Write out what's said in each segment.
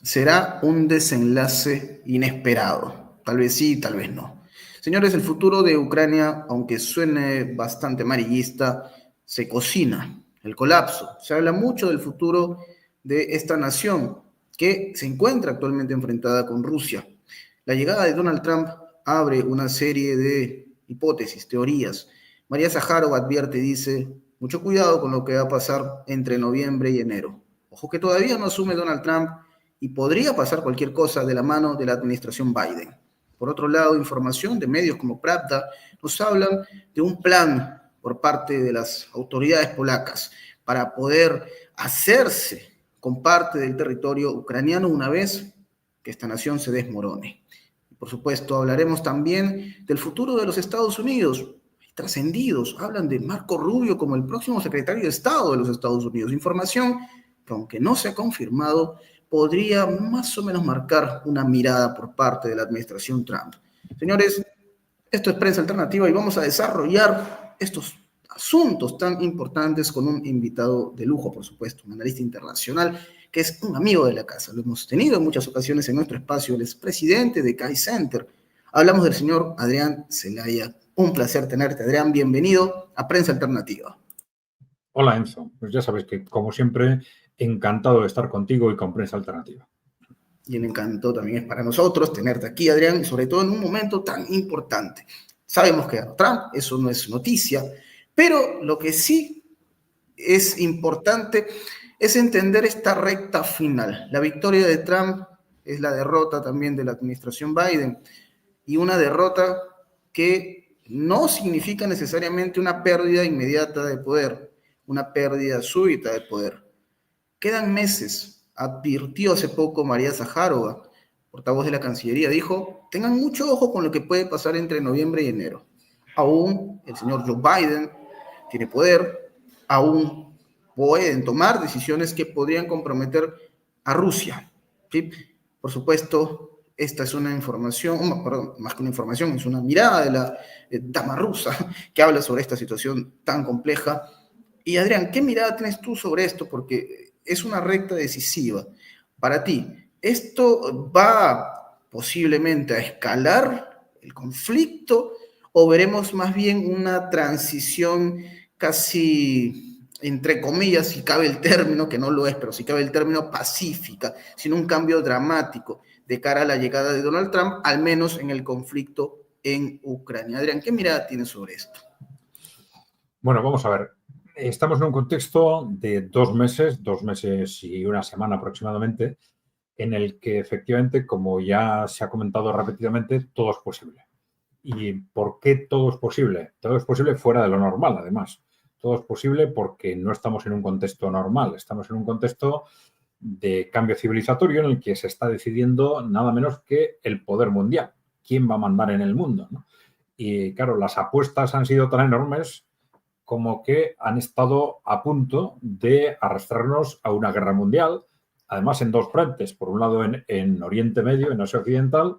será un desenlace inesperado. Tal vez sí, tal vez no. Señores, el futuro de Ucrania, aunque suene bastante amarillista, se cocina. El colapso. Se habla mucho del futuro de esta nación que se encuentra actualmente enfrentada con Rusia. La llegada de Donald Trump abre una serie de hipótesis, teorías. María Zaharov advierte, dice, mucho cuidado con lo que va a pasar entre noviembre y enero. Ojo que todavía no asume Donald Trump y podría pasar cualquier cosa de la mano de la administración Biden. Por otro lado, información de medios como Pravda nos hablan de un plan por parte de las autoridades polacas para poder hacerse con parte del territorio ucraniano una vez que esta nación se desmorone. Por supuesto, hablaremos también del futuro de los Estados Unidos. Trascendidos, hablan de Marco Rubio como el próximo secretario de Estado de los Estados Unidos. Información que, aunque no se ha confirmado, podría más o menos marcar una mirada por parte de la administración Trump. Señores, esto es Prensa Alternativa y vamos a desarrollar estos asuntos tan importantes con un invitado de lujo, por supuesto, un analista internacional que es un amigo de la casa. Lo hemos tenido en muchas ocasiones en nuestro espacio. Él es presidente de CAI Center. Hablamos del señor Adrián Zelaya. Un placer tenerte, Adrián. Bienvenido a Prensa Alternativa. Hola, Enzo. Pues ya sabes que, como siempre, encantado de estar contigo y con Prensa Alternativa. Y el encanto también es para nosotros tenerte aquí, Adrián, y sobre todo en un momento tan importante. Sabemos que ganó Trump, eso no es noticia, pero lo que sí es importante es entender esta recta final. La victoria de Trump es la derrota también de la administración Biden y una derrota que no significa necesariamente una pérdida inmediata de poder, una pérdida súbita de poder. Quedan meses, advirtió hace poco María Zaharova, portavoz de la Cancillería, dijo, tengan mucho ojo con lo que puede pasar entre noviembre y enero. Aún el señor Joe Biden tiene poder, aún pueden tomar decisiones que podrían comprometer a Rusia. ¿Sí? Por supuesto, esta es una información, perdón, más que una información, es una mirada de la dama rusa que habla sobre esta situación tan compleja. Y Adrián, ¿qué mirada tienes tú sobre esto? Porque es una recta decisiva. Para ti, ¿esto va posiblemente a escalar el conflicto o veremos más bien una transición casi, entre comillas, si cabe el término, que no lo es, pero si cabe el término pacífica, sino un cambio dramático de cara a la llegada de Donald Trump, al menos en el conflicto en Ucrania? Adrián, ¿qué mirada tienes sobre esto? Bueno, vamos a ver. Estamos en un contexto de 2 meses y una semana aproximadamente, en el que efectivamente, como ya se ha comentado repetidamente, todo es posible. ¿Y por qué todo es posible? Todo es posible fuera de lo normal, además. Todo es posible porque no estamos en un contexto normal, estamos en un contexto de cambio civilizatorio en el que se está decidiendo nada menos que el poder mundial. ¿Quién va a mandar en el mundo? ¿No? Y claro, las apuestas han sido tan enormes como que han estado a punto de arrastrarnos a una guerra mundial, además en dos frentes. Por un lado, en Oriente Medio, en Asia Occidental,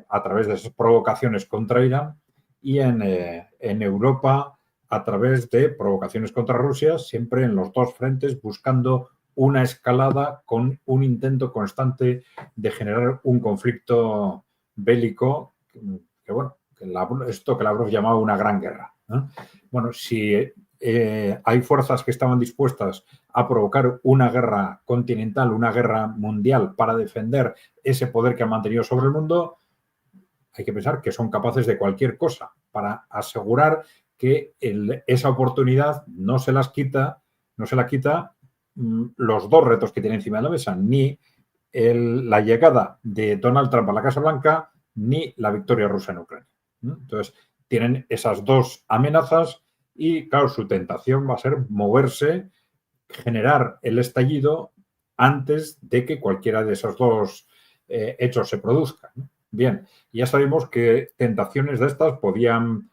a través de esas provocaciones contra Irán, y en Europa a través de provocaciones contra Rusia, siempre en los dos frentes, buscando una escalada con un intento constante de generar un conflicto bélico que bueno, esto que Lavrov llamaba una gran guerra, ¿no? Bueno, si hay fuerzas que estaban dispuestas a provocar una guerra continental, una guerra mundial para defender ese poder que han mantenido sobre el mundo, hay que pensar que son capaces de cualquier cosa para asegurar que esa oportunidad no se la quita los dos retos que tiene encima de la mesa, ni la llegada de Donald Trump a la Casa Blanca, ni la victoria rusa en Ucrania. Entonces, tienen esas dos amenazas y, claro, su tentación va a ser moverse, generar el estallido antes de que cualquiera de esos dos hechos se produzca, ¿no? Bien, ya sabemos que tentaciones de estas podían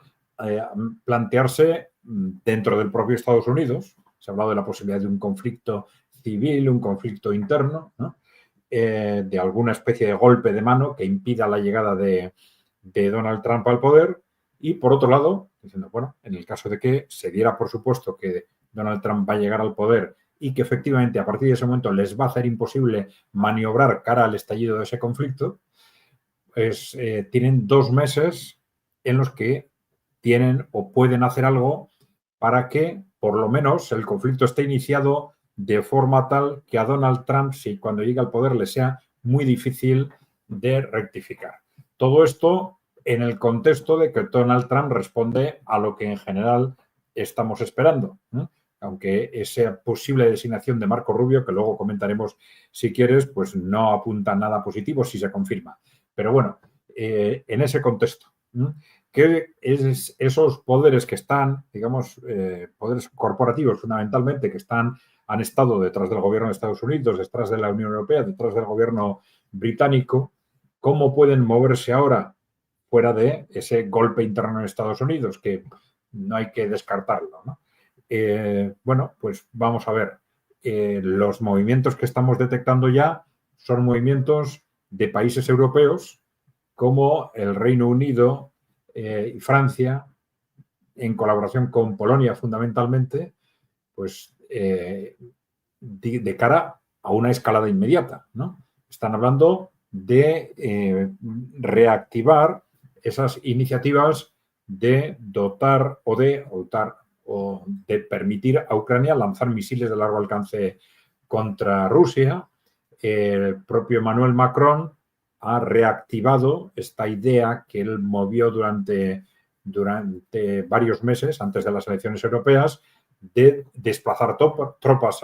plantearse dentro del propio Estados Unidos. Se ha hablado de la posibilidad de un conflicto civil, un conflicto interno, ¿no? De alguna especie de golpe de mano que impida la llegada de Donald Trump al poder. Y por otro lado, diciendo, bueno, en el caso de que se diera por supuesto que Donald Trump va a llegar al poder y que efectivamente a partir de ese momento les va a hacer imposible maniobrar cara al estallido de ese conflicto, pues tienen 2 meses en los que tienen o pueden hacer algo para que por lo menos el conflicto esté iniciado de forma tal que a Donald Trump, si cuando llegue al poder le sea muy difícil de rectificar. Todo esto en el contexto de que Donald Trump responde a lo que en general estamos esperando, ¿no? Aunque esa posible designación de Marco Rubio, que luego comentaremos si quieres, pues no apunta a nada positivo si se confirma. Pero bueno, en ese contexto, ¿no? Que es esos poderes que están, digamos, poderes corporativos fundamentalmente, que han estado detrás del gobierno de Estados Unidos, detrás de la Unión Europea, detrás del gobierno británico, ¿cómo pueden moverse ahora fuera de ese golpe interno en Estados Unidos? Que no hay que descartarlo, ¿no? Bueno, pues vamos a ver. Los movimientos que estamos detectando ya son movimientos de países europeos como el Reino Unido y Francia, en colaboración con Polonia fundamentalmente, pues de cara a una escalada inmediata, ¿no? Están hablando de reactivar esas iniciativas de dotar o de permitir a Ucrania lanzar misiles de largo alcance contra Rusia. El propio Emmanuel Macron ha reactivado esta idea que él movió durante varios meses antes de las elecciones europeas de desplazar tropas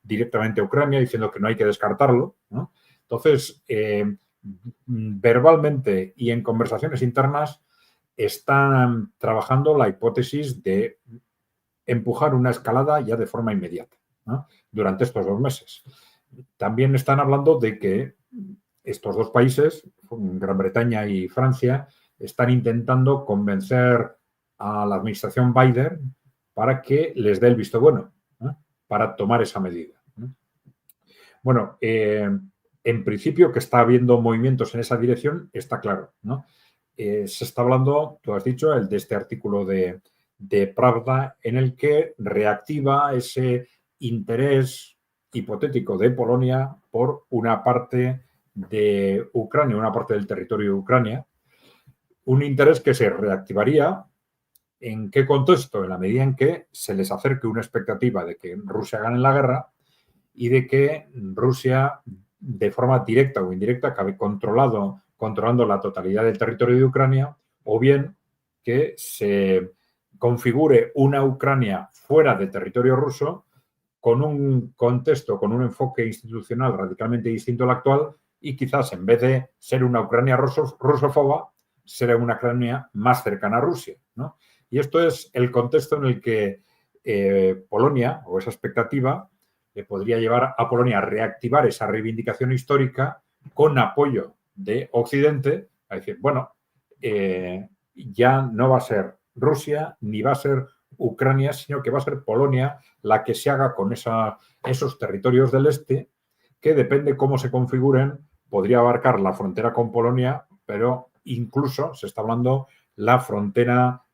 directamente a Ucrania, diciendo que no hay que descartarlo, ¿no? Entonces, verbalmente y en conversaciones internas están trabajando la hipótesis de empujar una escalada ya de forma inmediata, ¿no? Durante estos 2 meses. También están hablando de que estos 2 países, Gran Bretaña y Francia, están intentando convencer a la administración Biden para que les dé el visto bueno, ¿no? Para tomar esa medida, ¿no? Bueno, en principio que está habiendo movimientos en esa dirección, está claro, ¿no? Se está hablando, tú has dicho, de este artículo de Pravda en el que reactiva ese interés hipotético de Polonia por una parte de Ucrania, una parte del territorio de Ucrania, un interés que se reactivaría. ¿En qué contexto? En la medida en que se les acerque una expectativa de que Rusia gane la guerra y de que Rusia, de forma directa o indirecta, acabe controlando la totalidad del territorio de Ucrania, o bien que se configure una Ucrania fuera de territorio ruso con un contexto, con un enfoque institucional radicalmente distinto al actual y quizás en vez de ser una Ucrania rusófoba, será una Ucrania más cercana a Rusia, ¿no? Y esto es el contexto en el que Polonia, o esa expectativa, podría llevar a Polonia a reactivar esa reivindicación histórica con apoyo de Occidente, a decir, bueno, ya no va a ser Rusia ni va a ser Ucrania, sino que va a ser Polonia la que se haga con esos territorios del este, que depende cómo se configuren, podría abarcar la frontera con Polonia, pero incluso se está hablando la frontera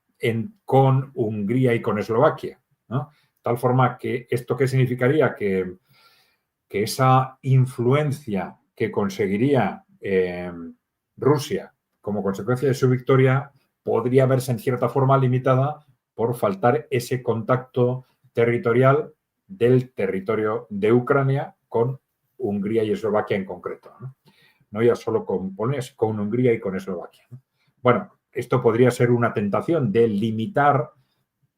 con Hungría y con Eslovaquia, ¿no? Tal forma que esto qué significaría que esa influencia que conseguiría Rusia como consecuencia de su victoria podría verse en cierta forma limitada por faltar ese contacto territorial del territorio de Ucrania con Hungría y Eslovaquia en concreto, ¿no? No ya solo con Polonia, sino con Hungría y con Eslovaquia, ¿no? Bueno, esto podría ser una tentación de limitar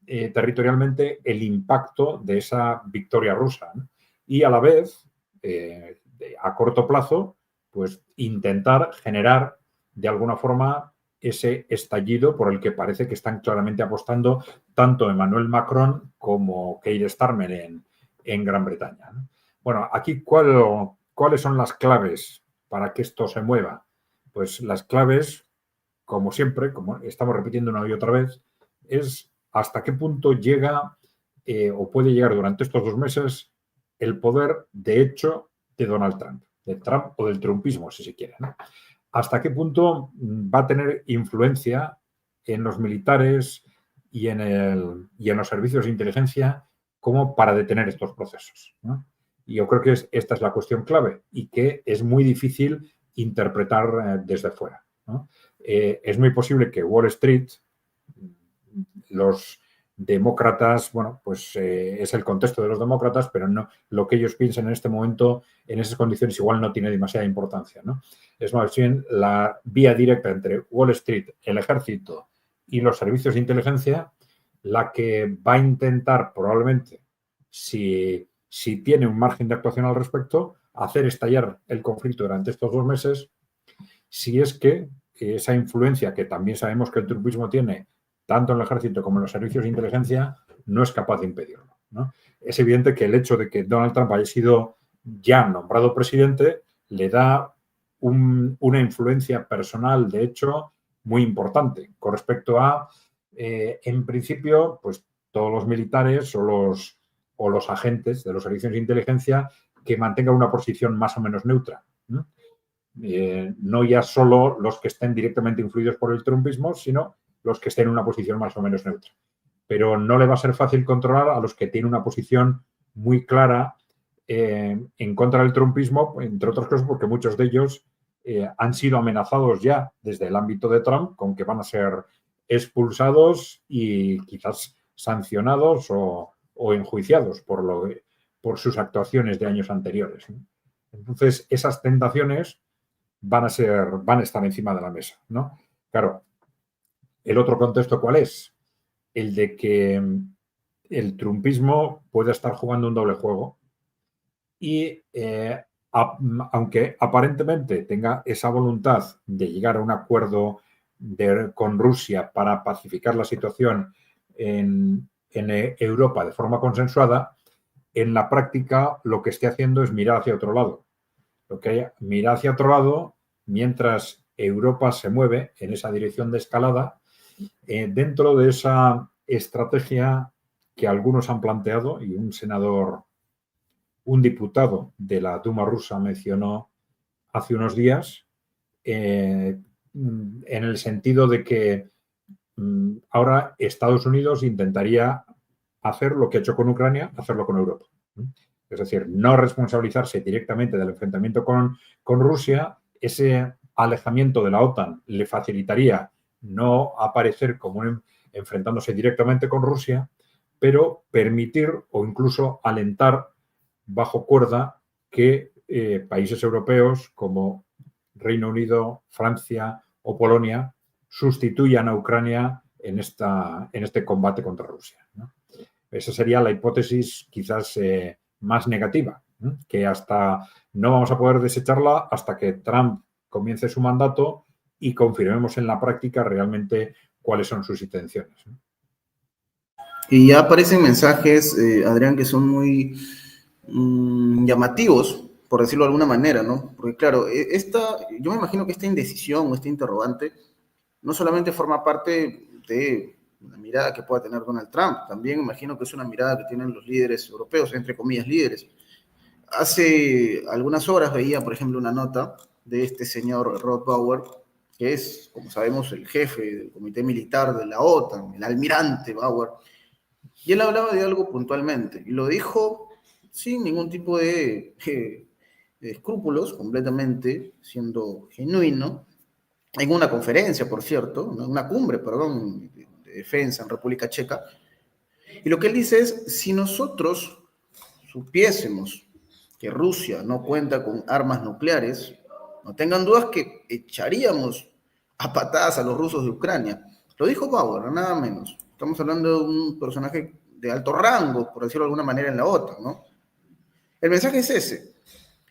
territorialmente el impacto de esa victoria rusa, ¿no? Y a la vez, a corto plazo, pues intentar generar de alguna forma ese estallido por el que parece que están claramente apostando tanto Emmanuel Macron como Keir Starmer en Gran Bretaña, ¿no? Bueno, aquí ¿cuáles son las claves para que esto se mueva? Pues las claves, como siempre, como estamos repitiendo una y otra vez, es hasta qué punto llega o puede llegar durante estos 2 meses el poder de hecho de Donald Trump, de Trump o del trumpismo, si se quiere, ¿no? Hasta qué punto va a tener influencia en los militares y en los servicios de inteligencia como para detener estos procesos, ¿no? Y yo creo que esta es la cuestión clave y que es muy difícil interpretar desde fuera, ¿no? Es muy posible que Wall Street, los demócratas, bueno, pues es el contexto de los demócratas, pero no lo que ellos piensan en este momento, en esas condiciones, igual no tiene demasiada importancia, ¿no? Es más bien la vía directa entre Wall Street, el ejército y los servicios de inteligencia la que va a intentar probablemente, si tiene un margen de actuación al respecto, hacer estallar el conflicto durante estos 2 meses, si es que esa influencia que también sabemos que el trumpismo tiene tanto en el ejército como en los servicios de inteligencia, no es capaz de impedirlo, ¿no? Es evidente que el hecho de que Donald Trump haya sido ya nombrado presidente le da una influencia personal, de hecho, muy importante con respecto a, en principio, pues todos los militares o los agentes de los servicios de inteligencia que mantengan una posición más o menos neutra, ¿no? No ya solo los que estén directamente influidos por el trumpismo, sino los que estén en una posición más o menos neutra. Pero no le va a ser fácil controlar a los que tienen una posición muy clara en contra del trumpismo, entre otras cosas porque muchos de ellos han sido amenazados ya desde el ámbito de Trump con que van a ser expulsados y quizás sancionados o enjuiciados por sus actuaciones de años anteriores, ¿no? Entonces, esas tentaciones van a estar encima de la mesa, ¿no? Claro, el otro contexto, ¿cuál es? El de que el trumpismo puede estar jugando un doble juego y aunque aparentemente tenga esa voluntad de llegar a un acuerdo con Rusia para pacificar la situación en Europa de forma consensuada, en la práctica lo que esté haciendo es mirar hacia otro lado. Lo que mira hacia otro lado mientras Europa se mueve en esa dirección de escalada dentro de esa estrategia que algunos han planteado y un diputado de la Duma rusa mencionó hace unos días en el sentido de que ahora Estados Unidos intentaría hacer lo que ha hecho con Ucrania, hacerlo con Europa. Es decir, no responsabilizarse directamente del enfrentamiento con Rusia. Ese alejamiento de la OTAN le facilitaría no aparecer como enfrentándose directamente con Rusia, pero permitir o incluso alentar bajo cuerda que países europeos como Reino Unido, Francia o Polonia sustituyan a Ucrania en este combate contra Rusia, ¿no? Esa sería la hipótesis quizás más negativa, ¿no? Que hasta no vamos a poder desecharla hasta que Trump comience su mandato y confirmemos en la práctica realmente cuáles son sus intenciones, ¿no? Y ya aparecen mensajes, Adrián, que son muy llamativos, por decirlo de alguna manera, ¿no? Porque claro, yo me imagino que esta indecisión o este interrogante no solamente forma parte de la mirada que pueda tener Donald Trump, también imagino que es una mirada que tienen los líderes europeos, entre comillas líderes. Hace algunas horas veía, por ejemplo, una nota de este señor Rod Bauer, que es, como sabemos, el jefe del comité militar de la OTAN, el almirante Bauer, y él hablaba de algo puntualmente, y lo dijo sin ningún tipo de escrúpulos, completamente siendo genuino, en una conferencia, por cierto, una cumbre, perdón, de defensa en República Checa. Y lo que él dice es, si nosotros supiésemos que Rusia no cuenta con armas nucleares, no tengan dudas que echaríamos a patadas a los rusos de Ucrania. Lo dijo Bauer, nada menos. Estamos hablando de un personaje de alto rango, por decirlo de alguna manera, en la OTAN, ¿no? El mensaje es ese.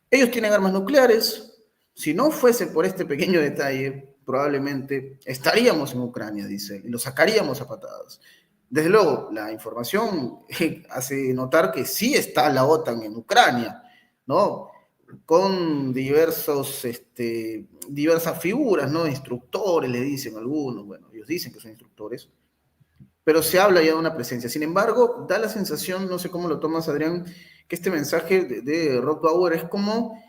Ellos tienen armas nucleares. Si no fuese por este pequeño detalle, probablemente estaríamos en Ucrania, dice, y lo sacaríamos a patadas. Desde luego, la información hace notar que sí está la OTAN en Ucrania, ¿no? Con diversas figuras, ¿no? Instructores, le dicen algunos, bueno, ellos dicen que son instructores, pero se habla ya de una presencia. Sin embargo, da la sensación, no sé cómo lo tomas, Adrián, que este mensaje de Rod Bauer es como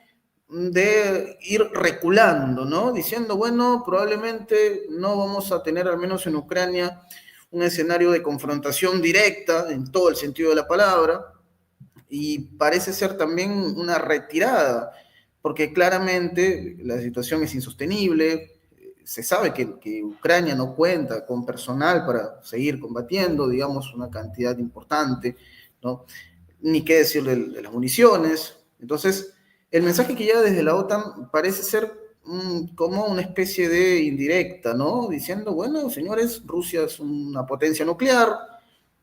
de ir reculando, ¿no? Diciendo, bueno, probablemente no vamos a tener, al menos en Ucrania, un escenario de confrontación directa en todo el sentido de la palabra, y parece ser también una retirada, porque claramente la situación es insostenible. Se sabe que Ucrania no cuenta con personal para seguir combatiendo, digamos, una cantidad importante, ¿no? Ni qué decir de las municiones. Entonces, el mensaje que llega desde la OTAN parece ser como una especie de indirecta, ¿no? Diciendo, bueno, señores, Rusia es una potencia nuclear,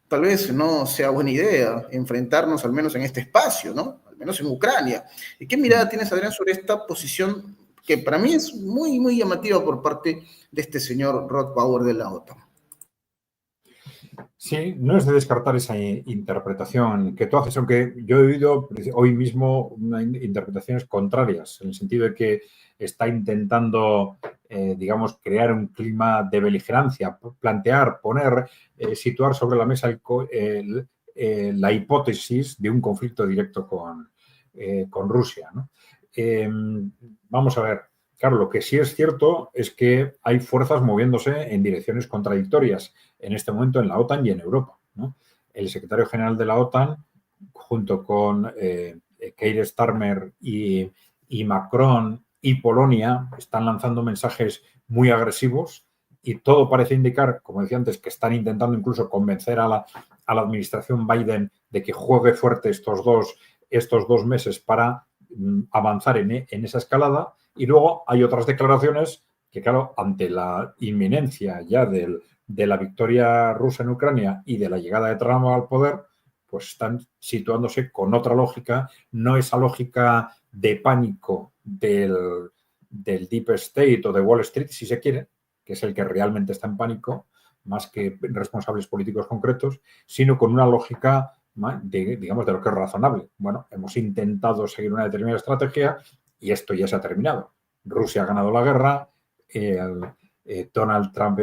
tal vez no sea buena idea enfrentarnos al menos en este espacio, ¿no? Al menos en Ucrania. ¿Y qué mirada tienes, Adrián, sobre esta posición que para mí es muy, muy llamativa por parte de este señor Rod Bauer de la OTAN? Sí, no es de descartar esa interpretación que tú haces, aunque yo he oído hoy mismo interpretaciones contrarias, en el sentido de que está intentando, digamos, crear un clima de beligerancia, plantear, poner, situar sobre la mesa la hipótesis de un conflicto directo con Rusia, ¿no? Vamos a ver. Claro, lo que sí es cierto es que hay fuerzas moviéndose en direcciones contradictorias en este momento en la OTAN y en Europa, ¿no? El secretario general de la OTAN, junto con Keir Starmer y Macron y Polonia, están lanzando mensajes muy agresivos y todo parece indicar, como decía antes, que están intentando incluso convencer a la administración Biden de que juegue fuerte estos dos meses para avanzar en esa escalada. Y luego hay otras declaraciones que, claro, ante la inminencia ya de la victoria rusa en Ucrania y de la llegada de Trump al poder, pues están situándose con otra lógica, no esa lógica de pánico del Deep State o de Wall Street, si se quiere, que es el que realmente está en pánico, más que responsables políticos concretos, sino con una lógica digamos, de lo que es razonable. Bueno, hemos intentado seguir una determinada estrategia y esto ya se ha terminado. Rusia ha ganado la guerra, Donald Trump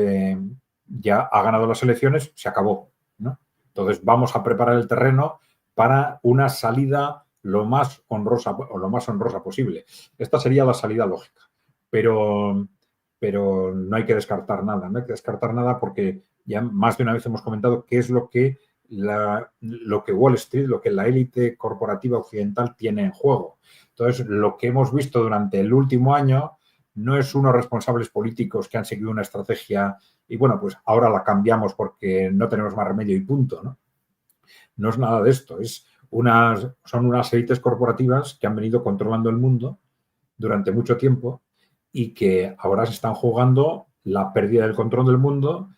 ya ha ganado las elecciones, se acabó, ¿no? Entonces vamos a preparar el terreno para una salida lo más honrosa posible. Esta sería la salida lógica, pero no hay que descartar nada, no hay que descartar nada porque ya más de una vez hemos comentado qué es lo que Wall Street, lo que la élite corporativa occidental tiene en juego. Entonces, lo que hemos visto durante el último año no es unos responsables políticos que han seguido una estrategia y, bueno, pues ahora la cambiamos porque no tenemos más remedio y punto, ¿no? No es nada de esto, son unas élites corporativas que han venido controlando el mundo durante mucho tiempo y que ahora se están jugando la pérdida del control del mundo,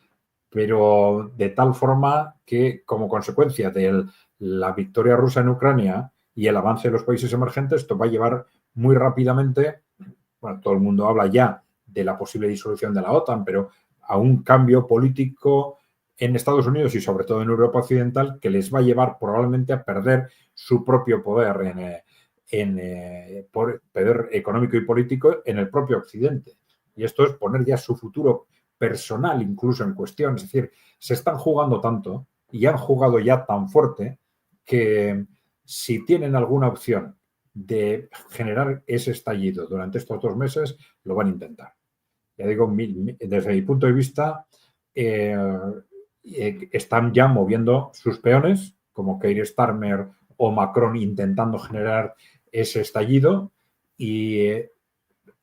pero de tal forma que, como consecuencia de la victoria rusa en Ucrania y el avance de los países emergentes, esto va a llevar muy rápidamente, bueno, todo el mundo habla ya de la posible disolución de la OTAN, pero a un cambio político en Estados Unidos y sobre todo en Europa Occidental que les va a llevar probablemente a perder su propio poder poder económico y político en el propio Occidente. Y esto es poner ya su futuro personal incluso en cuestión. Es decir, se están jugando tanto y han jugado ya tan fuerte que si tienen alguna opción de generar ese estallido durante estos 2 meses, lo van a intentar. Ya digo, desde mi punto de vista, están ya moviendo sus peones, como Keir Starmer o Macron intentando generar ese estallido, y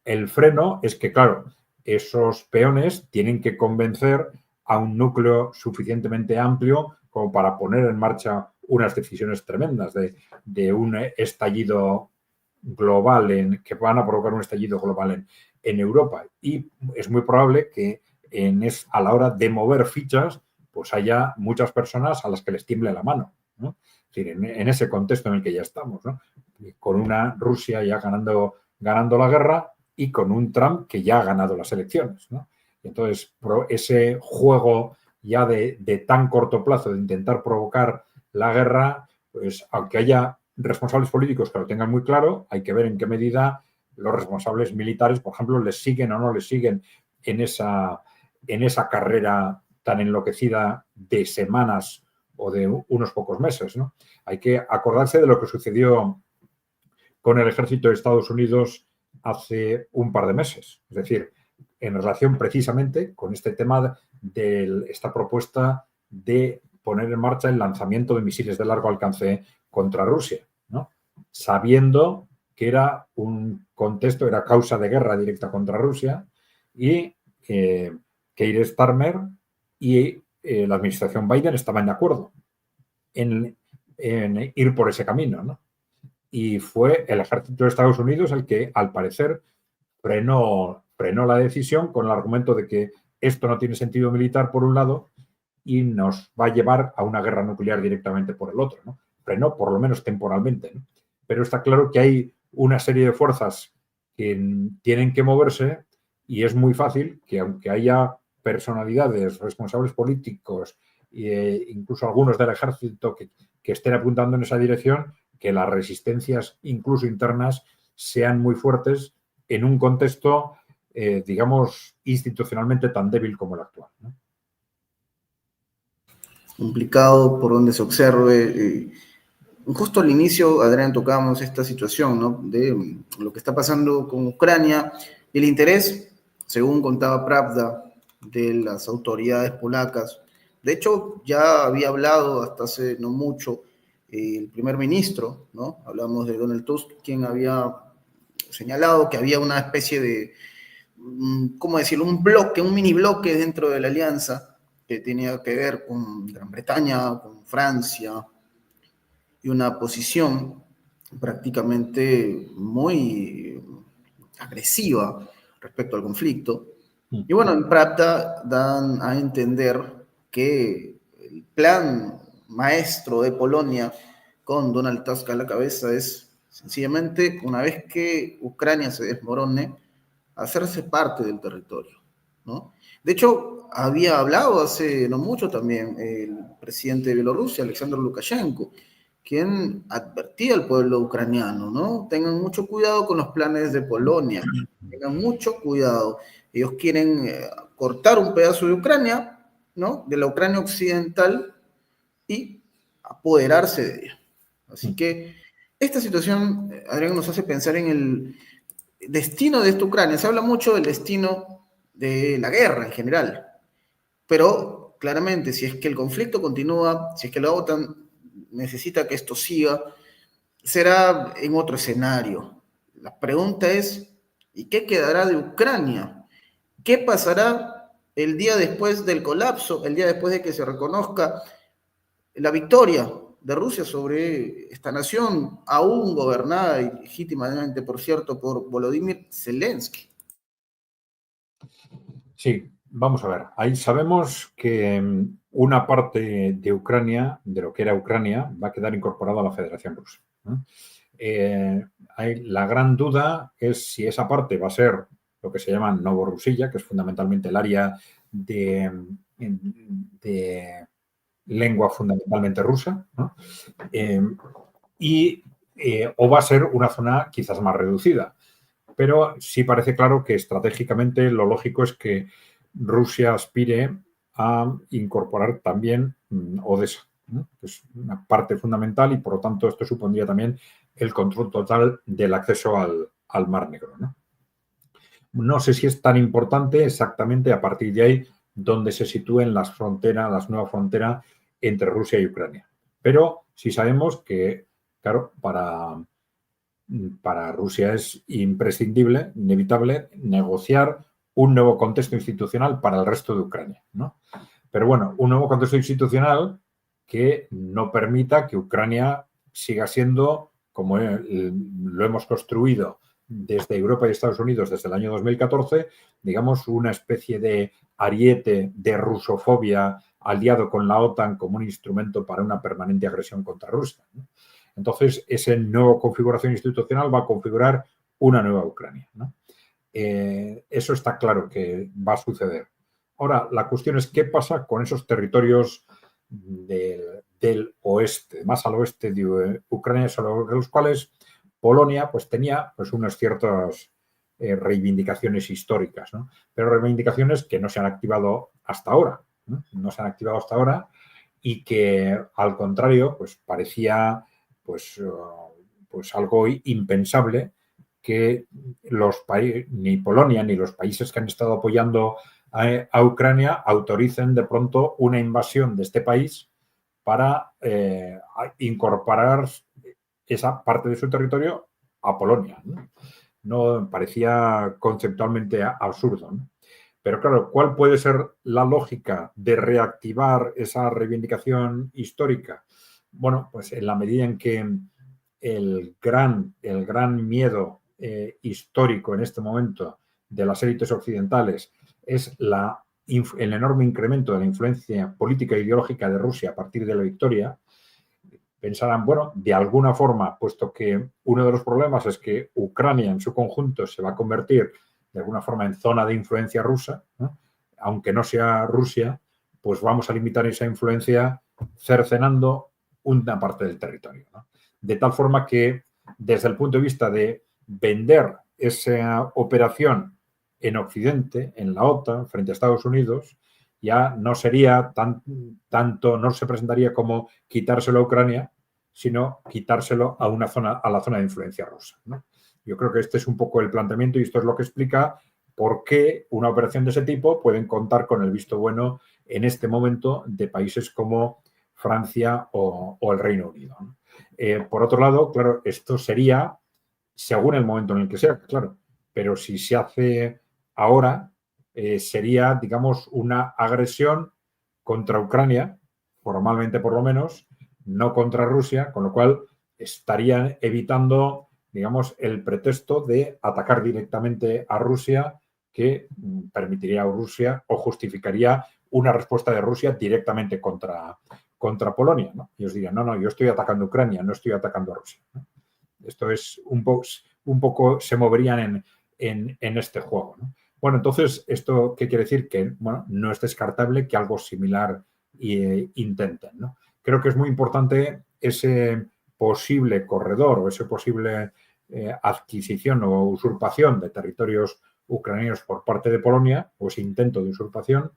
el freno es que, claro, esos peones tienen que convencer a un núcleo suficientemente amplio como para poner en marcha unas decisiones tremendas de un estallido global, que van a provocar un estallido global en Europa. Y es muy probable que a la hora de mover fichas, pues haya muchas personas a las que les tiemble la mano, ¿no? Es decir, en ese contexto en el que ya estamos, ¿no? Con una Rusia ya ganando la guerra y con un Trump que ya ha ganado las elecciones, ¿no? Entonces, ese juego ya de tan corto plazo de intentar provocar la guerra, pues aunque haya responsables políticos que lo tengan muy claro, hay que ver en qué medida los responsables militares, por ejemplo, les siguen o no les siguen en esa carrera tan enloquecida de semanas o de unos pocos meses, ¿no? Hay que acordarse de lo que sucedió con el ejército de Estados Unidos hace un par de meses. Es decir, en relación precisamente con este tema de esta propuesta de poner en marcha el lanzamiento de misiles de largo alcance contra Rusia, ¿no? Sabiendo que era un contexto, era causa de guerra directa contra Rusia y Keir Starmer y la administración Biden estaban de acuerdo en ir por ese camino, ¿no? Y fue el ejército de Estados Unidos el que, al parecer, frenó la decisión con el argumento de que esto no tiene sentido militar por un lado y nos va a llevar a una guerra nuclear directamente por el otro, ¿no? Frenó por lo menos temporalmente, ¿no? Pero está claro que hay una serie de fuerzas que tienen que moverse y es muy fácil que, aunque haya personalidades, responsables políticos e incluso algunos del ejército que estén apuntando en esa dirección, que las resistencias incluso internas sean muy fuertes en un contexto, digamos, institucionalmente tan débil como el actual, ¿no? Complicado por donde se observe. Justo al inicio, Adrián, tocábamos esta situación, ¿no? De lo que está pasando con Ucrania y el interés, según contaba Pravda, de las autoridades polacas. De hecho, ya había hablado hasta hace no mucho el primer ministro, ¿no? Hablamos de Donald Tusk, quien había señalado que había una especie de, ¿cómo decirlo? Un bloque, un mini bloque dentro de la alianza que tenía que ver con Gran Bretaña, con Francia, y una posición prácticamente muy agresiva respecto al conflicto. Y bueno, en Pravda dan a entender que el plan maestro de Polonia con Donald Tusk a la cabeza es sencillamente, una vez que Ucrania se desmorone, hacerse parte del territorio, ¿no? De hecho, había hablado hace no mucho también el presidente de Bielorrusia, Alexander Lukashenko, quien advertía al pueblo ucraniano, ¿no? Tengan mucho cuidado con los planes de Polonia, tengan mucho cuidado. Ellos quieren cortar un pedazo de Ucrania, ¿no? De la Ucrania occidental y apoderarse de ella. Así que esta situación, Adrián, nos hace pensar en el destino de esta Ucrania. Se habla mucho del destino de la guerra en general, pero claramente si es que el conflicto continúa, si es que la OTAN necesita que esto siga, será en otro escenario. La pregunta es, ¿y qué quedará de Ucrania? ¿Qué pasará el día después del colapso, el día después de que se reconozca la victoria de Rusia sobre esta nación, aún gobernada legítimamente, por cierto, por Volodymyr Zelensky? Sí, vamos a ver. Ahí sabemos que una parte de Ucrania, de lo que era Ucrania, va a quedar incorporada a la Federación Rusa, ¿no? La gran duda es si esa parte va a ser lo que se llama Novorusilla, que es fundamentalmente el área de lengua fundamentalmente rusa, ¿no? O va a ser una zona quizás más reducida. Pero sí parece claro que estratégicamente lo lógico es que Rusia aspire a incorporar también Odessa, ¿no? Que es una parte fundamental y por lo tanto esto supondría también el control total del acceso al Mar Negro, ¿no? No sé si es tan importante exactamente a partir de ahí donde se sitúen las nuevas fronteras entre Rusia y Ucrania. Pero sí sabemos que, claro, para Rusia es imprescindible, inevitable, negociar un nuevo contexto institucional para el resto de Ucrania, ¿no? Pero bueno, un nuevo contexto institucional que no permita que Ucrania siga siendo, como lo hemos construido desde Europa y Estados Unidos desde el año 2014, digamos, una especie de ariete de rusofobia aliado con la OTAN como un instrumento para una permanente agresión contra Rusia, ¿no? Entonces, esa nueva configuración institucional va a configurar una nueva Ucrania, ¿no? Eso está claro que va a suceder. Ahora, la cuestión es qué pasa con esos territorios del oeste, más al oeste de Ucrania, sobre los cuales Polonia pues, tenía pues, unas ciertas reivindicaciones históricas, ¿no? Pero reivindicaciones que no se han activado hasta ahora, ¿no? No se han activado hasta ahora y que, al contrario, pues parecía pues algo impensable que ni Polonia ni los países que han estado apoyando a Ucrania autoricen de pronto una invasión de este país para incorporar esa parte de su territorio a Polonia, ¿no? No parecía conceptualmente absurdo, ¿no? Pero claro, ¿cuál puede ser la lógica de reactivar esa reivindicación histórica? Bueno, pues en la medida en que el gran miedo histórico en este momento de las élites occidentales es el enorme incremento de la influencia política e ideológica de Rusia a partir de la victoria, pensarán, bueno, de alguna forma, puesto que uno de los problemas es que Ucrania en su conjunto se va a convertir de alguna forma en zona de influencia rusa, ¿no? Aunque no sea Rusia, pues vamos a limitar esa influencia cercenando una parte del territorio, ¿no? De tal forma que desde el punto de vista de vender esa operación en Occidente, en la OTAN, frente a Estados Unidos, ya no sería tanto, no se presentaría como quitárselo a Ucrania, sino quitárselo a la zona de influencia rusa, ¿no? Yo creo que este es un poco el planteamiento y esto es lo que explica por qué una operación de ese tipo pueden contar con el visto bueno en este momento de países como Francia o el Reino Unido, ¿no? Por otro lado, claro, esto sería según el momento en el que sea, claro, pero si se hace ahora, sería, digamos, una agresión contra Ucrania, formalmente por lo menos, no contra Rusia, con lo cual estarían evitando, digamos, el pretexto de atacar directamente a Rusia, que permitiría a Rusia o justificaría una respuesta de Rusia directamente contra Polonia, ¿no? Y os dirían, no, yo estoy atacando a Ucrania, no estoy atacando a Rusia, ¿no? Esto es un poco se moverían en este juego, ¿no? Bueno, entonces, ¿esto qué quiere decir? Que bueno, no es descartable que algo similar intenten, ¿no? Creo que es muy importante ese posible corredor o ese posible adquisición o usurpación de territorios ucranianos por parte de Polonia, o ese intento de usurpación,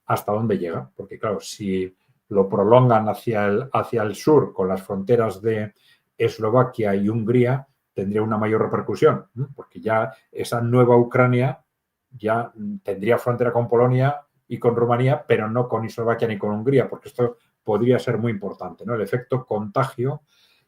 hasta dónde llega. Porque claro, si lo prolongan hacia el sur con las fronteras de Eslovaquia y Hungría, tendría una mayor repercusión, ¿no? Porque ya esa nueva Ucrania ya tendría frontera con Polonia y con Rumanía, pero no con Eslovaquia ni con Hungría, porque esto podría ser muy importante, ¿no? El efecto contagio,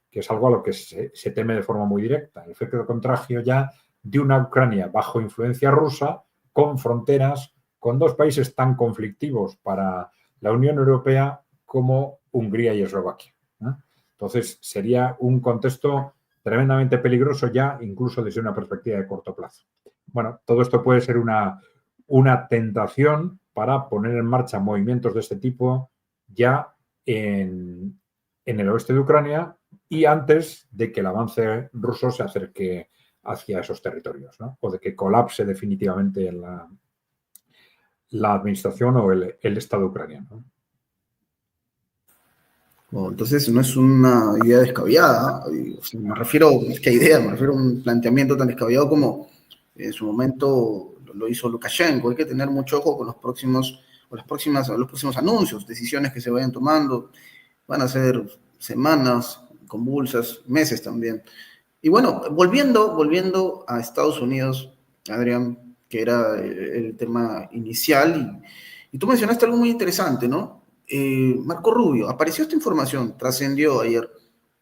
que es algo a lo que se teme de forma muy directa, el efecto de contagio ya de una Ucrania bajo influencia rusa, con fronteras, con dos países tan conflictivos para la Unión Europea como Hungría y Eslovaquia, ¿no? Entonces, sería un contexto tremendamente peligroso ya, incluso desde una perspectiva de corto plazo. Bueno, todo esto puede ser una tentación para poner en marcha movimientos de este tipo ya en el oeste de Ucrania y antes de que el avance ruso se acerque hacia esos territorios, ¿no? O de que colapse definitivamente la administración o el Estado ucraniano. Bueno, entonces no es una idea descabellada, o sea, me refiero a un planteamiento tan descabellado como en su momento lo hizo Lukashenko. Hay que tener mucho ojo con los próximos anuncios, decisiones que se vayan tomando. Van a ser semanas convulsas, meses también. Y bueno, volviendo a Estados Unidos, Adrián, que era el tema inicial, y tú mencionaste algo muy interesante, ¿no? Marco Rubio, apareció esta información, trascendió ayer.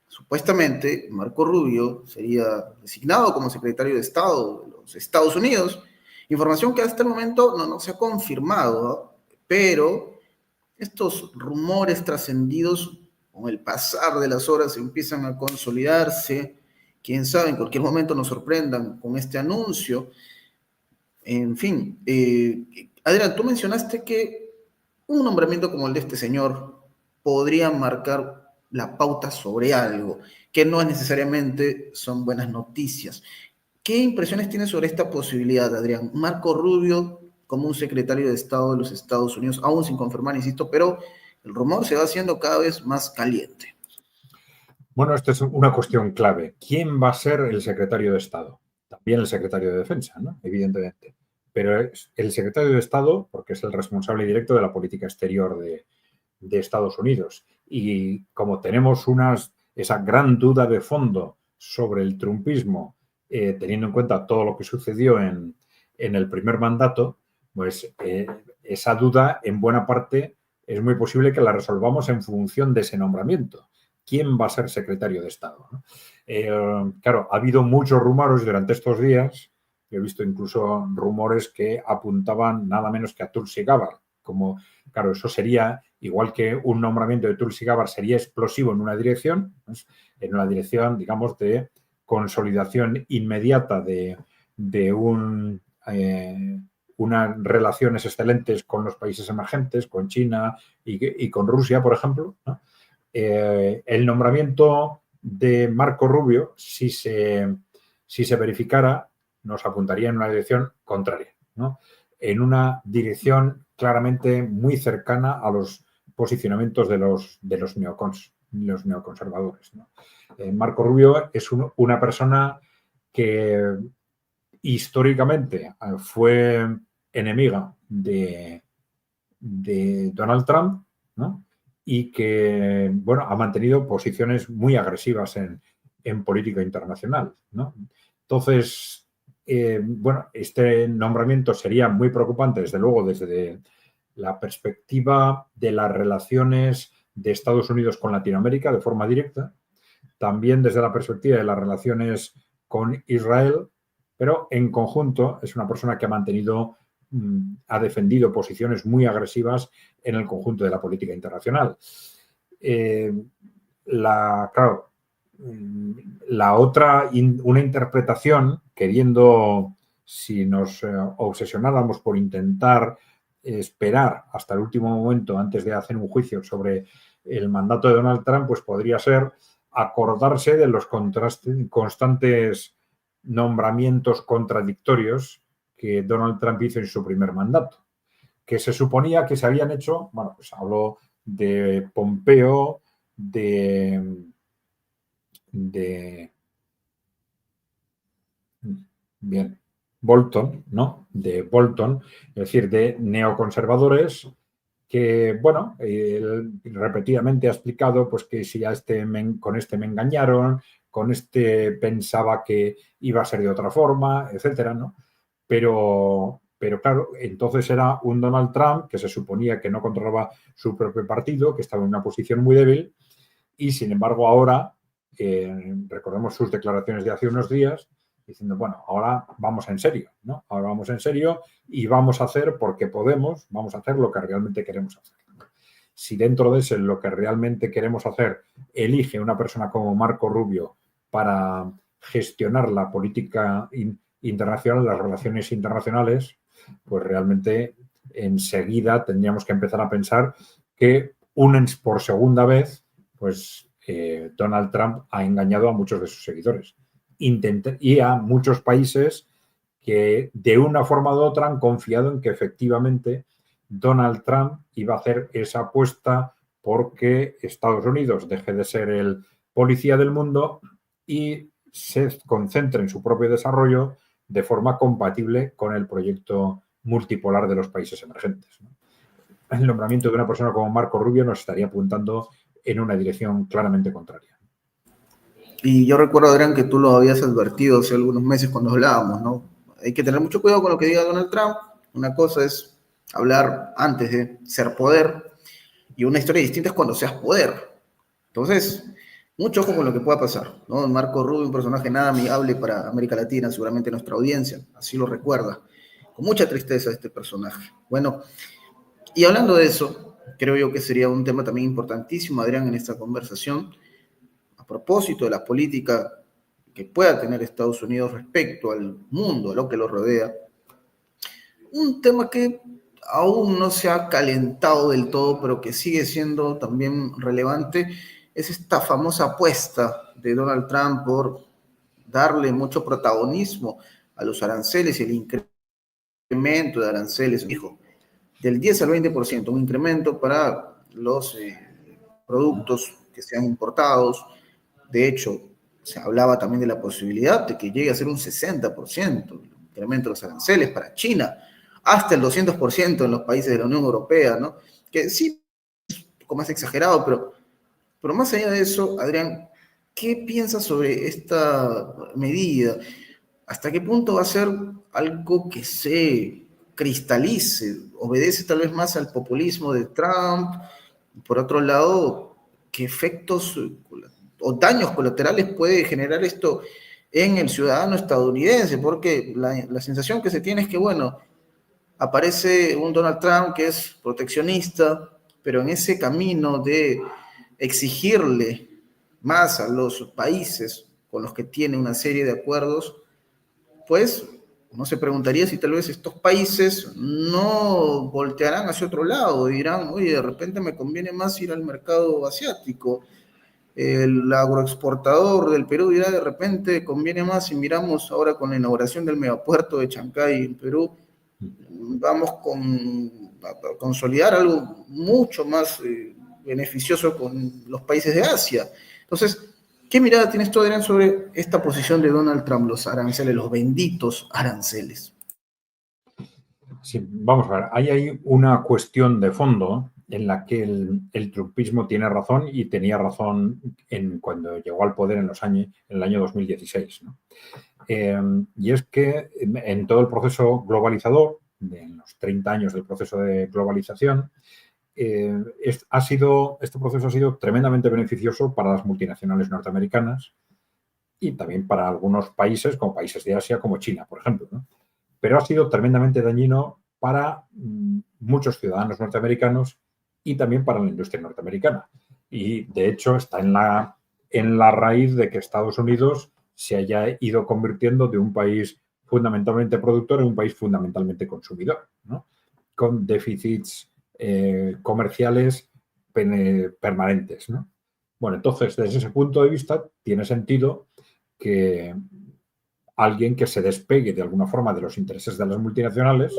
Supuestamente, Marco Rubio sería designado como secretario de Estado de los Estados Unidos. Información que hasta el momento no se ha confirmado, ¿no? Pero estos rumores trascendidos con el pasar de las horas empiezan a consolidarse. Quién sabe, en cualquier momento nos sorprendan con este anuncio. En fin, Adrián, tú mencionaste que un nombramiento como el de este señor podría marcar la pauta sobre algo, que no necesariamente son buenas noticias. ¿Qué impresiones tienes sobre esta posibilidad, Adrián? Marco Rubio como un secretario de Estado de los Estados Unidos, aún sin confirmar, insisto, pero el rumor se va haciendo cada vez más caliente. Bueno, esta es una cuestión clave. ¿Quién va a ser el secretario de Estado? También el secretario de Defensa, ¿no? Evidentemente. Pero es el secretario de Estado, porque es el responsable directo de la política exterior de Estados Unidos. Y como tenemos esa gran duda de fondo sobre el trumpismo teniendo en cuenta todo lo que sucedió en el primer mandato, pues esa duda en buena parte es muy posible que la resolvamos en función de ese nombramiento. ¿Quién va a ser secretario de Estado? ¿No? Claro, ha habido muchos rumores durante estos días. He visto incluso rumores que apuntaban nada menos que a Tulsi Gabbard. Como, claro, eso sería, igual que un nombramiento de Tulsi Gabbard sería explosivo en una dirección, pues, en una dirección, digamos, de consolidación inmediata de unas relaciones excelentes con los países emergentes, con China y con Rusia, por ejemplo, ¿no? El nombramiento de Marco Rubio, si se verificara, nos apuntaría en una dirección contraria, ¿no? En una dirección claramente muy cercana a los posicionamientos de los neoconservadores, ¿no? Marco Rubio es una persona que históricamente fue enemiga de Donald Trump, ¿no? Y que, bueno, ha mantenido posiciones muy agresivas en política internacional, ¿no? Entonces, bueno, este nombramiento sería muy preocupante, desde luego, desde la perspectiva de las relaciones de Estados Unidos con Latinoamérica de forma directa, también desde la perspectiva de las relaciones con Israel, pero en conjunto es una persona que ha defendido posiciones muy agresivas en el conjunto de la política internacional. Claro, la otra, una interpretación, queriendo, si nos obsesionáramos por intentar esperar hasta el último momento antes de hacer un juicio sobre el mandato de Donald Trump, pues podría ser acordarse de los constantes nombramientos contradictorios que Donald Trump hizo en su primer mandato, que se suponía que se habían hecho, bueno, pues habló de Pompeo, bien, Bolton, ¿no? De Bolton, es decir, de neoconservadores que, bueno, él repetidamente ha explicado pues que si con este me engañaron, con este pensaba que iba a ser de otra forma, etcétera, ¿no? Pero claro, entonces era un Donald Trump que se suponía que no controlaba su propio partido, que estaba en una posición muy débil, y sin embargo ahora, recordemos sus declaraciones de hace unos días, diciendo, bueno, ahora vamos en serio, ¿no? Ahora vamos en serio y vamos a hacer, porque podemos, vamos a hacer lo que realmente queremos hacer. Si dentro de ese lo que realmente queremos hacer elige una persona como Marco Rubio para gestionar la política internacional, las relaciones internacionales, pues realmente enseguida tendríamos que empezar a pensar que por segunda vez, pues Donald Trump ha engañado a muchos de sus seguidores y a muchos países que de una forma u otra han confiado en que efectivamente Donald Trump iba a hacer esa apuesta porque Estados Unidos deje de ser el policía del mundo y se concentre en su propio desarrollo de forma compatible con el proyecto multipolar de los países emergentes. El nombramiento de una persona como Marco Rubio nos estaría apuntando en una dirección claramente contraria. Y yo recuerdo, Adrián, que tú lo habías advertido hace algunos meses cuando hablábamos, ¿no? Hay que tener mucho cuidado con lo que diga Donald Trump. Una cosa es hablar antes de ser poder y una historia distinta es cuando seas poder. Entonces, mucho ojo con lo que pueda pasar, ¿no? Marco Rubio, un personaje nada amigable para América Latina, seguramente nuestra audiencia, así lo recuerda. Con mucha tristeza este personaje. Bueno, y hablando de eso, creo yo que sería un tema también importantísimo, Adrián, en esta conversación, a propósito de la política que pueda tener Estados Unidos respecto al mundo, a lo que lo rodea. Un tema que aún no se ha calentado del todo, pero que sigue siendo también relevante, es esta famosa apuesta de Donald Trump por darle mucho protagonismo a los aranceles y el incremento de aranceles, dijo, del 10 al 20%, un incremento para los productos que sean importados. De hecho, se hablaba también de la posibilidad de que llegue a ser un 60% el incremento de los aranceles para China, hasta el 200% en los países de la Unión Europea, ¿no? Que sí, es un poco más exagerado, pero más allá de eso, Adrián, ¿qué piensas sobre esta medida? ¿hasta qué punto va a ser algo que se cristalice? Obedece tal vez más al populismo de Trump. Por otro lado, ¿qué efectos o daños colaterales puede generar esto en el ciudadano estadounidense? Porque la sensación que se tiene es que, bueno, aparece un Donald Trump que es proteccionista, pero en ese camino de exigirle más a los países con los que tiene una serie de acuerdos, pues uno se preguntaría si tal vez estos países no voltearán hacia otro lado, dirán, oye, de repente me conviene más ir al mercado asiático. El agroexportador del Perú dirá, de repente conviene más si miramos ahora con la inauguración del megapuerto de Chancay en Perú, vamos a consolidar algo mucho más beneficioso con los países de Asia. Entonces, ¿qué mirada tienes tú, Adrián, sobre esta posición de Donald Trump, los aranceles, los benditos aranceles? Sí, vamos a ver, hay ahí una cuestión de fondo en la que el trumpismo tiene razón y tenía razón cuando llegó al poder en el año 2016, ¿no? Y es que en todo el proceso globalizador, en los 30 años del proceso de globalización, este proceso ha sido tremendamente beneficioso para las multinacionales norteamericanas y también para algunos países, como países de Asia, como China, por ejemplo, ¿no? Pero ha sido tremendamente dañino para muchos ciudadanos norteamericanos y también para la industria norteamericana. Y, de hecho, está en la raíz de que Estados Unidos se haya ido convirtiendo de un país fundamentalmente productor en un país fundamentalmente consumidor, ¿no? Con déficits comerciales permanentes, ¿no? Bueno, entonces, desde ese punto de vista, tiene sentido que alguien que se despegue de alguna forma de los intereses de las multinacionales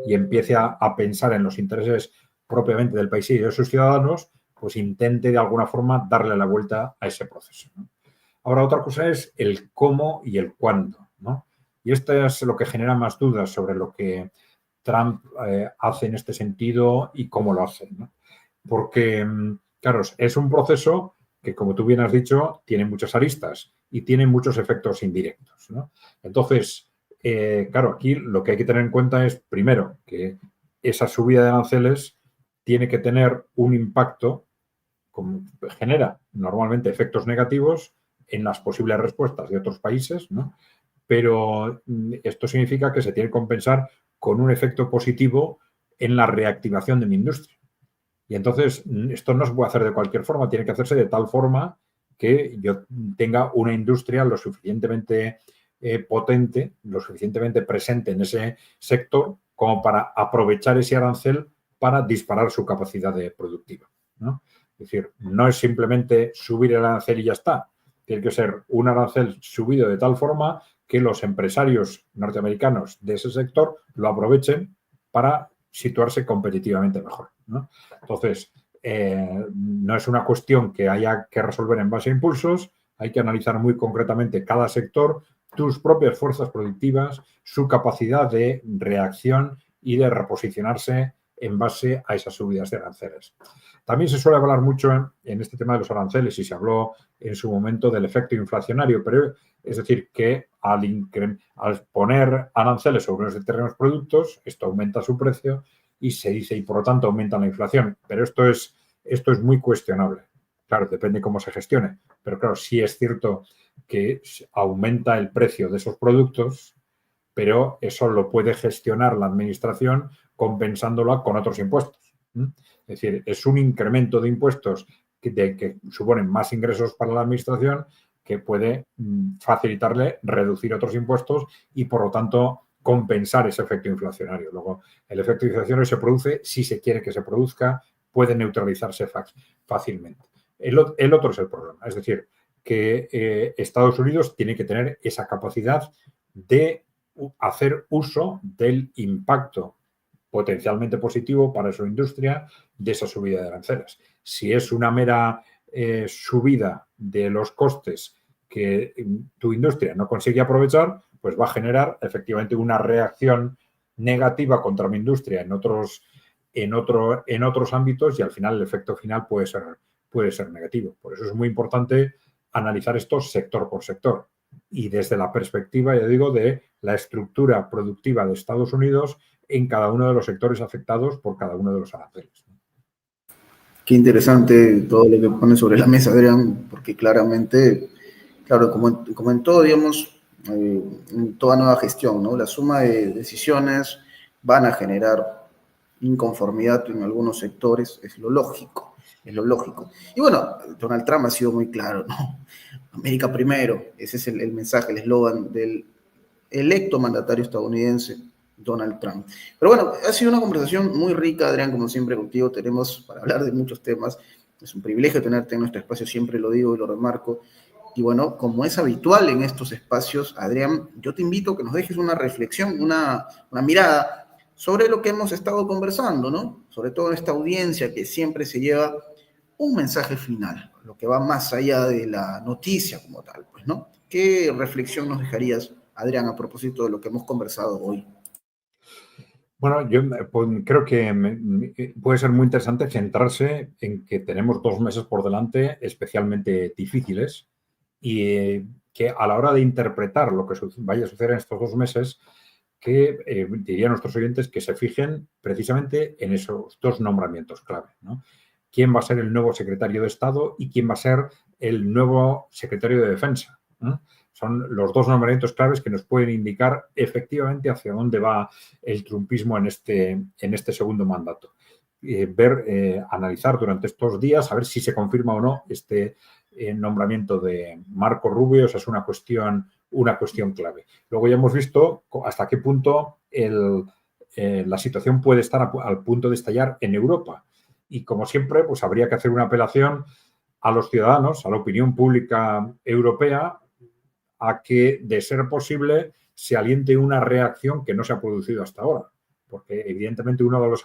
y empiece a pensar en los intereses propiamente del país y de sus ciudadanos, pues intente de alguna forma darle la vuelta a ese proceso, ¿no? Ahora, otra cosa es el cómo y el cuándo, ¿no? Y esto es lo que genera más dudas sobre lo que Trump hace en este sentido y cómo lo hace, ¿no? Porque, claro, es un proceso que, como tú bien has dicho, tiene muchas aristas y tiene muchos efectos indirectos, ¿no? Entonces, claro, aquí lo que hay que tener en cuenta es, primero, que esa subida de aranceles tiene que tener un impacto, como genera normalmente efectos negativos en las posibles respuestas de otros países, ¿no? Pero esto significa que se tiene que compensar con un efecto positivo en la reactivación de mi industria. Y entonces esto no se puede hacer de cualquier forma, tiene que hacerse de tal forma que yo tenga una industria lo suficientemente potente, lo suficientemente presente en ese sector como para aprovechar ese arancel para disparar su capacidad productiva, ¿no? Es decir, no es simplemente subir el arancel y ya está. Tiene que ser un arancel subido de tal forma que los empresarios norteamericanos de ese sector lo aprovechen para situarse competitivamente mejor, ¿no? Entonces, no es una cuestión que haya que resolver en base a impulsos, hay que analizar muy concretamente cada sector, tus propias fuerzas productivas, su capacidad de reacción y de reposicionarse en base a esas subidas de aranceles. También se suele hablar mucho en este tema de los aranceles y se habló en su momento del efecto inflacionario, pero es decir, que al poner aranceles sobre unos determinados productos, esto aumenta su precio y se dice, y por lo tanto aumenta la inflación. Pero esto es muy cuestionable. Claro, depende cómo se gestione. Pero claro, sí es cierto que aumenta el precio de esos productos, pero eso lo puede gestionar la administración compensándola con otros impuestos. Es decir, es un incremento de impuestos que suponen más ingresos para la administración que puede facilitarle reducir otros impuestos y, por lo tanto, compensar ese efecto inflacionario. Luego, el efecto inflacionario se produce si se quiere que se produzca, puede neutralizarse fácilmente. El otro es el problema, es decir, que Estados Unidos tiene que tener esa capacidad de hacer uso del impacto potencialmente positivo para su industria de esa subida de aranceles. Si es una mera subida de los costes que tu industria no consigue aprovechar, pues va a generar efectivamente una reacción negativa contra mi industria en otros ámbitos y al final el efecto final puede ser negativo. Por eso es muy importante analizar esto sector por sector. y desde la perspectiva, ya digo, de la estructura productiva de Estados Unidos en cada uno de los sectores afectados por cada uno de los aranceles. Qué interesante todo lo que pone sobre la mesa, Adrián, porque claramente, claro, como en todo, digamos, en toda nueva gestión, ¿no? La suma de decisiones van a generar inconformidad en algunos sectores, es lo lógico, es lo lógico. Y bueno, Donald Trump ha sido muy claro, ¿no? América primero, ese es el mensaje, el eslogan del electo mandatario estadounidense, Donald Trump. Pero bueno, ha sido una conversación muy rica, Adrián, como siempre contigo, tenemos para hablar de muchos temas. Es un privilegio tenerte en nuestro espacio, siempre lo digo y lo remarco. Y bueno, como es habitual en estos espacios, Adrián, yo te invito a que nos dejes una reflexión, una mirada sobre lo que hemos estado conversando, ¿no? Sobre todo en esta audiencia que siempre se lleva un mensaje final, lo que va más allá de la noticia como tal, pues, ¿no? ¿Qué reflexión nos dejarías, Adrián, a propósito de lo que hemos conversado hoy? Bueno, yo creo que puede ser muy interesante centrarse en que tenemos 2 meses por delante especialmente difíciles y que a la hora de interpretar lo que vaya a suceder en estos 2 meses, que diría a nuestros oyentes que se fijen precisamente en esos dos nombramientos clave, ¿no? ¿Quién va a ser el nuevo secretario de Estado y quién va a ser el nuevo secretario de Defensa? ¿No? Son los dos nombramientos claves que nos pueden indicar efectivamente hacia dónde va el trumpismo en este segundo mandato. Analizar durante estos días, a ver si se confirma o no este nombramiento de Marco Rubio, esa es una cuestión clave. Luego ya hemos visto hasta qué punto la situación puede estar al punto de estallar en Europa. Y como siempre, pues habría que hacer una apelación a los ciudadanos, a la opinión pública europea, a que, de ser posible, se aliente una reacción que no se ha producido hasta ahora. Porque, evidentemente, uno de los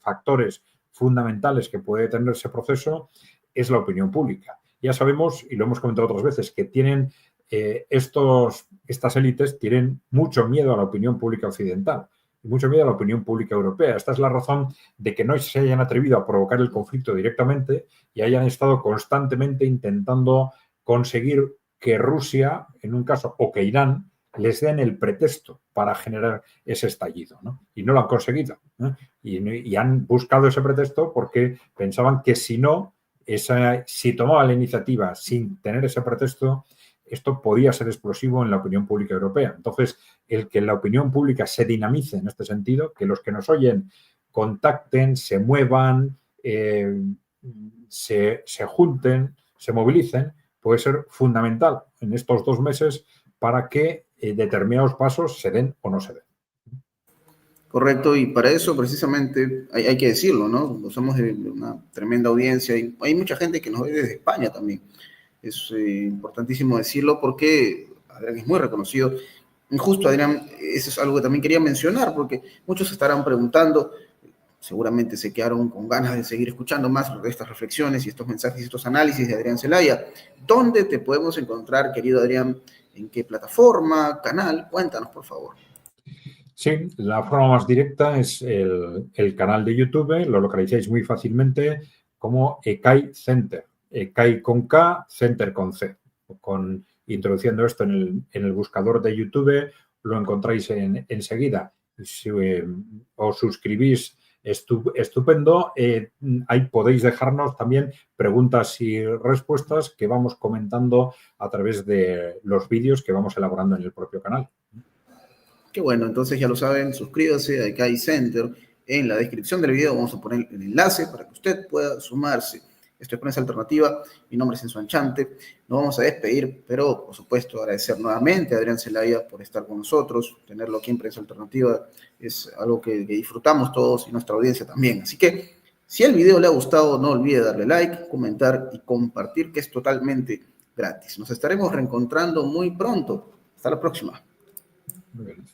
factores fundamentales que puede tener ese proceso es la opinión pública. Ya sabemos, y lo hemos comentado otras veces, que tienen estas élites tienen mucho miedo a la opinión pública occidental y mucho miedo a la opinión pública europea. Esta es la razón de que no se hayan atrevido a provocar el conflicto directamente y hayan estado constantemente intentando conseguir que Rusia, en un caso, o que Irán, les den el pretexto para generar ese estallido, ¿no? Y no lo han conseguido, ¿no? Y han buscado ese pretexto porque pensaban que si tomaba la iniciativa sin tener ese pretexto, esto podía ser explosivo en la opinión pública europea. Entonces, el que la opinión pública se dinamice en este sentido, que los que nos oyen contacten, se muevan, se junten, se movilicen, puede ser fundamental en estos 2 meses para que determinados pasos se den o no se den. Correcto, y para eso precisamente hay que decirlo, ¿no? Somos de una tremenda audiencia y hay mucha gente que nos ve desde España también. Es importantísimo decirlo porque Adrián es muy reconocido. Y justo, Adrián, eso es algo que también quería mencionar porque muchos estarán preguntando, seguramente se quedaron con ganas de seguir escuchando más de estas reflexiones y estos mensajes y estos análisis de Adrián Celaya. ¿Dónde te podemos encontrar, querido Adrián? ¿En qué plataforma, canal? Cuéntanos, por favor. Sí, la forma más directa es el canal de YouTube, lo localizáis muy fácilmente como ECAI Center. ECAI con K, Center con C. Introduciendo esto en el buscador de YouTube, lo encontráis enseguida. Si os suscribís, estupendo. Ahí podéis dejarnos también preguntas y respuestas que vamos comentando a través de los vídeos que vamos elaborando en el propio canal. Qué bueno, entonces ya lo saben, suscríbase a Kai Center. En la descripción del video vamos a poner el enlace para que usted pueda sumarse. Esto es Prensa Alternativa, mi nombre es Enzo Anchante. Nos vamos a despedir, pero por supuesto agradecer nuevamente a Adrián Celaya por estar con nosotros. Tenerlo aquí en Prensa Alternativa es algo que disfrutamos todos y nuestra audiencia también. Así que si el video le ha gustado, no olvide darle like, comentar y compartir, que es totalmente gratis. Nos estaremos reencontrando muy pronto. Hasta la próxima. Muy bien.